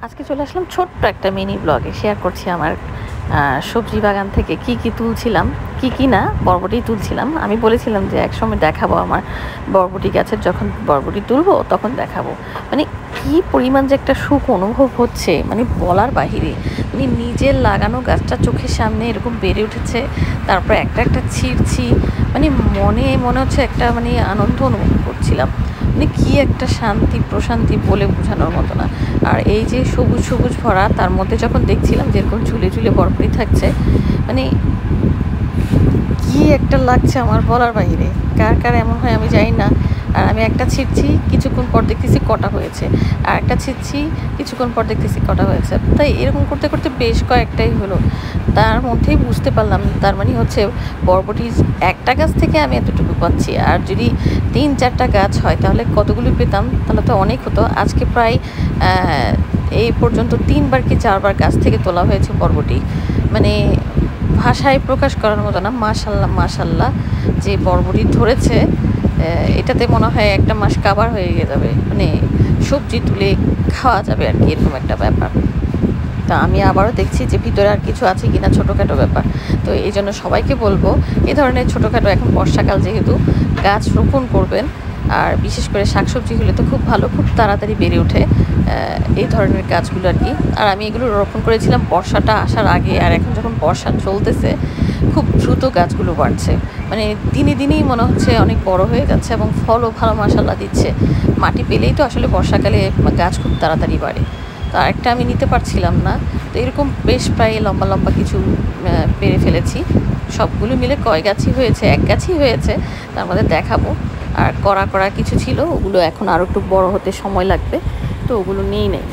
আজকে চলে আসলাম ছোট্ট একটা মিনি ব্লগে শেয়ার করছি আমার সবজি বাগান থেকে কি তুলছিলাম, কি না বরবটি তুলছিলাম। আমি বলেছিলাম যে একসময় দেখাবো আমার বরবটি গাছের, যখন বরবটি তুলবো তখন দেখাবো। মানে কি পরিমাণ যে একটা সুখ অনুভব হচ্ছে, মানে বলার বাহিরে। মানে নিজের লাগানো গাছটা চোখের সামনে এরকম বেড়ে উঠেছে, তারপর একটা ছিঁড়ছি, মানে মনে হচ্ছে একটা মানে আনন্দ অনুভব করছিলাম। মানে কি একটা শান্তি প্রশান্তি বলে বোঝানোর মতো না। আর এই যে সবুজ সবুজ ভরা, তার মধ্যে যখন দেখছিলাম যে এরকম ঝুলে ঝুলে বরবটি থাকছে, মানে কি একটা লাগছে আমার বলার বাইরে। কার কার এমন হয় আমি জানি না। আর আমি একটা ছিঁড়ছি, কিছুক্ষণ পর দেখতেছি কটা হয়েছে, আর একটা ছিঁড়ছি, কিছুক্ষণ পর দেখতেছি কটা হয়েছে। তাই এরকম করতে করতে বেশ কয়েকটাই হলো। তার মধ্যেই বুঝতে পারলাম তার মানে হচ্ছে বরবটি একটা গাছ থেকে আমি এতটুকু পাচ্ছি, আর যদি 3-4টা গাছ হয় তাহলে কতগুলো পেতাম, তাহলে তো অনেক হতো। আজকে প্রায় এই পর্যন্ত 3বার কি 4বার গাছ থেকে তোলা হয়েছে বরবটি। মানে ভাষায় প্রকাশ করার মতো না। মাশাল্লাহ মাশাল্লাহ, যে বরবটি ধরেছে এটাতে মনে হয় একটা মাস কাবার হয়ে যাবে, মানে সবজি তুলে খাওয়া যাবে আর কি, এরকম একটা ব্যাপার। তা আমি আবারও দেখছি যে ভিতরে আর কিছু আছে কিনা, ছোটোখাটো ব্যাপার। তো এই জন্য সবাইকে বলবো, এ ধরনের ছোটোখাটো, এখন বর্ষাকাল যেহেতু, গাছ রোপণ করবেন। আর বিশেষ করে শাকসবজি হলে তো খুব ভালো, খুব তাড়াতাড়ি বেড়ে ওঠে এই ধরনের গাছগুলো আর কি। আর আমি এগুলো রোপণ করেছিলাম বর্ষাটা আসার আগে, আর এখন যখন বর্ষা চলতেছে খুব দ্রুত গাছগুলো বাড়ছে। মানে দিনে দিনেই মনে হচ্ছে অনেক বড় হয়ে যাচ্ছে, এবং ফলও ভালো মাশাআল্লাহ দিচ্ছে। মাটি পেলেই তো আসলে বর্ষাকালে গাছ খুব তাড়াতাড়ি বাড়ে। তো আরেকটা আমি নিতে পারছিলাম না। তো এরকম বেশ প্রায় লম্বা লম্বা কিছু পেরে ফেলেছি। সবগুলো মিলে কয় গাছই হয়েছে, এক গাছই হয়েছে, তার মধ্যে দেখাবো। আর কড়া কিছু ছিল, ওগুলো এখন আরও একটু বড় হতে সময় লাগবে, তো ওগুলো নিয়েই নেই।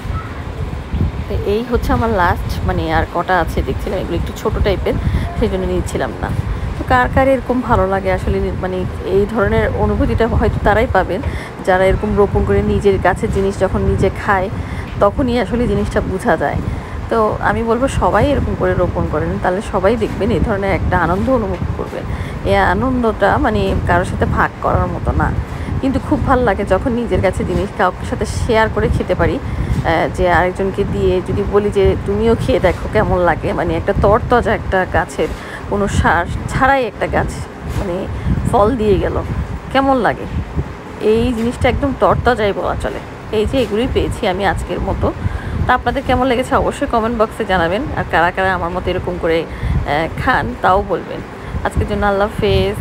তো এই হচ্ছে আমার লাস্ট, মানে আর কটা আছে দেখছিলাম, এগুলো একটু ছোটো টাইপের, সেই জন্য নিচ্ছিলাম না। তো কার কার এরকম ভালো লাগে আসলে, মানে এই ধরনের অনুভূতিটা হয়তো তারাই পাবেন যারা এরকম রোপণ করে নিজের গাছের জিনিস যখন নিজে খায়, তখনই আসলে জিনিসটা বোঝা যায়। তো আমি বলবো সবাই এরকম করে রোপণ করেন, তাহলে সবাই দেখবেন এই ধরনের একটা আনন্দ অনুভব করবেন। এই আনন্দটা মানে কারোর সাথে ভাগ করার মতো না, কিন্তু খুব ভালো লাগে যখন নিজের কাছে জিনিস কাউকে সাথে শেয়ার করে খেতে পারি। যে আরেকজনকে দিয়ে যদি বলি যে তুমিও খেয়ে দেখো কেমন লাগে, মানে একটা তরতাজা একটা গাছের কোনো সার ছাড়াই একটা গাছ মানে ফল দিয়ে গেল, কেমন লাগে। এই জিনিসটা একদম তরতাজাই বলা চলে। এই যে এগুলোই পেয়েছি আমি আজকের মতো। তা আপনাদের কেমন লেগেছে অবশ্যই কমেন্ট বক্সে জানাবেন, আর কারা কারা আমার মতো এরকম করে খান তাও বলবেন। আজকের জন্য আল্লাহ হাফেজ।